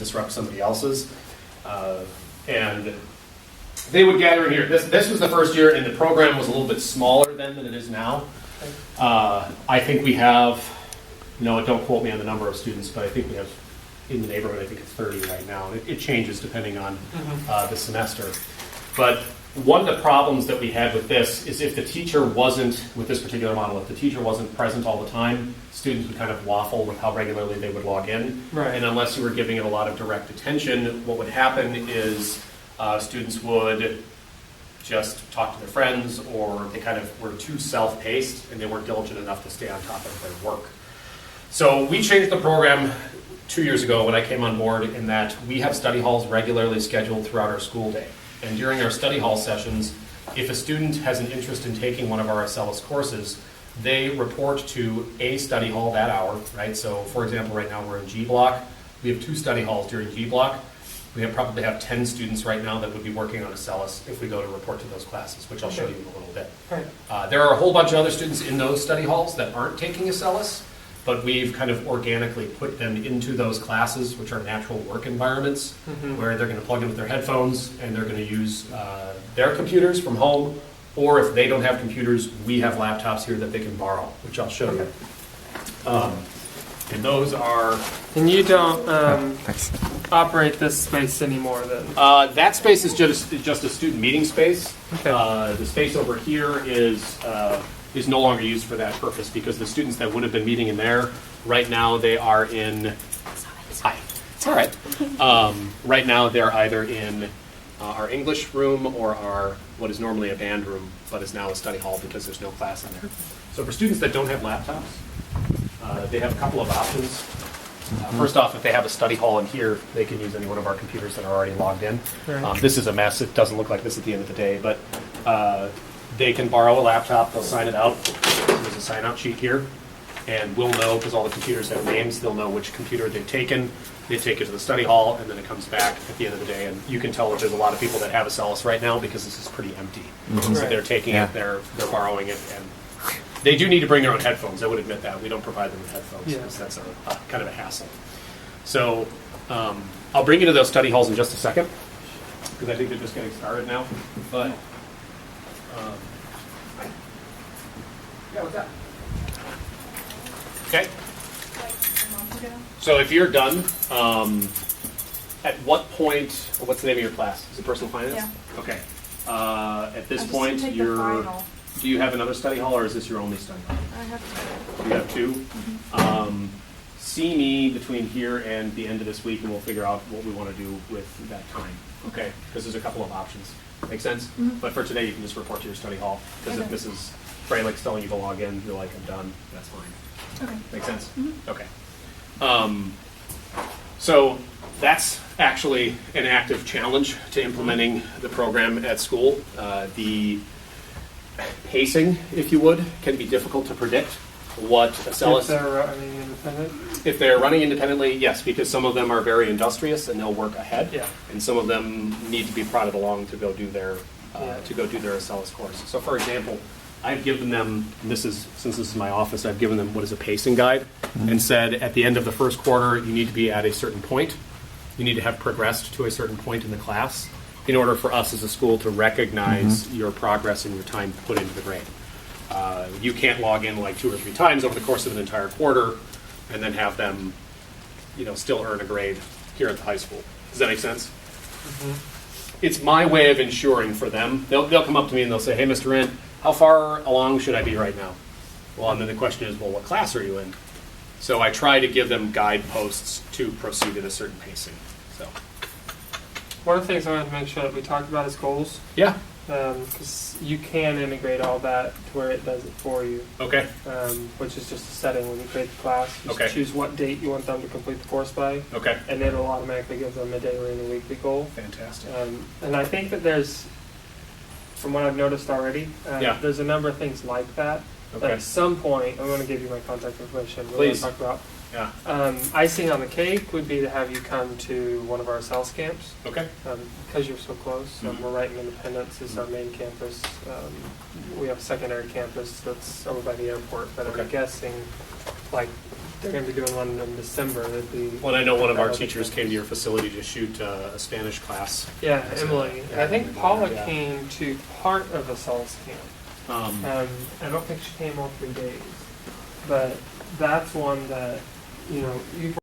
disrupt somebody else's. And they would gather in here. This was the first year, and the program was a little bit smaller then than it is now. I think we have, don't quote me on the number of students, but I think we have in the neighborhood, I think it's 30 right now. It changes depending on the semester. But one of the problems that we had with this is if the teacher wasn't, with this particular model, if the teacher wasn't present all the time, students would kind of waffle with how regularly they would log in. Right. And unless you were giving it a lot of direct attention, what would happen is students would just talk to their friends, or they kind of were too self-paced and they weren't diligent enough to stay on top of their work. So we changed the program 2 years ago when I came on board, in that we have study halls regularly scheduled throughout our school day. And during our study hall sessions, if a student has an interest in taking one of our Acellus courses, they report to a study hall that hour, right? So for example, right now we're in G block. We have 2 study halls during G block. We probably have 10 students right now that would be working on Acellus if we go to report to those classes, which I'll show you in a little bit. Right. There are a whole bunch of other students in those study halls that aren't taking Acellus, but we've kind of organically put them into those classes, which are natural work environments, where they're going to plug in with their headphones and they're going to use their computers from home, or if they don't have computers, we have laptops here that they can borrow, which I'll show you. And those are... And you don't operate this space anymore then? That space is just a student meeting space. Okay. The space over here is no longer used for that purpose, because the students that would have been meeting in there, right now they are in... Hi. It's all right. Right now they're either in our English room or our what is normally a band room, but is now a study hall because there's no class in there. So for students that don't have laptops, they have a couple of options. First off, if they have a study hall in here, they can use any one of our computers that are already logged in. Right. This is a mess. It doesn't look like this at the end of the day, but they can borrow a laptop. They'll sign it out. There's a sign-out sheet here, and we'll know, because all the computers have names, they'll know which computer they've taken. They take it to the study hall, and then it comes back at the end of the day. And you can tell that there's a lot of people that have Acellus right now because this is pretty empty. So they're taking it, they're borrowing it, and they do need to bring their own headphones. I would admit that. We don't provide them with headphones because that's kind of a hassle. So I'll bring you to those study halls in just a second, because I think they're just getting started now. But yeah, what's that? Okay. So if you're done, at what point, what's the name of your class? Is it personal finance? Yeah. Okay. At this point, do you have another study hall, or is this your only study hall? I have 2. You have 2? See me between here and the end of this week, and we'll figure out what we want to do with that time. Okay? Because there's a couple of options. Make sense? But for today, you can just report to your study hall. Because if Mrs. Freilich's telling you to log in, you're like, I'm done. That's fine. Okay. Make sense? Okay. So that's actually an active challenge to implementing the program at school. The pacing, if you would, can be difficult to predict. What Acellus... If they're running independent? If they're running independently, yes, because some of them are very industrious and they'll work ahead. Yeah. And some of them need to be prodded along to go do their Acellus course. So for example, I've given them, since this is my office, I've given them what is a pacing guide, and said at the end of the first quarter, you need to be at a certain point. You need to have progressed to a certain point in the class in order for us as a school to recognize your progress and your time put into the grade. You can't log in like 2 or 3 times over the course of an entire quarter and then have them, still earn a grade here at the high school. Does that make sense? It's my way of ensuring for them. They'll come up to me and they'll say, hey, Mr. Rent, how far along should I be right now? Well, and then the question is, well, what class are you in? So I try to give them guideposts to proceed at a certain pacing. So One of the things I wanted to make sure that we talked about is goals. yeah, Because you can integrate all that to where it does it for you. okay, Which is just a setting when you create the class. You just choose what date you want them to complete the course by, okay, and it'll automatically give them a daily and a weekly goal. fantastic. And I think that there's, from what I've noticed already, there's a number of things like that. Okay. But at some point, I'm going to give you my contact information. We're Please. going to talk about. Yeah. Icing on the cake would be to have you come to one of our Acellus camps. Okay. Because you're so close. We're right in Independence is our main campus. We have a secondary campus that's over by the airport, but I'm guessing like they're going to be doing one in December. That'd be. Well, I know one of our teachers came to your facility to shoot a Spanish class. Yeah, Emily. Yeah, I think Paula yeah. came to part of Acellus camp. I don't think she came all 3 days, but that's one that you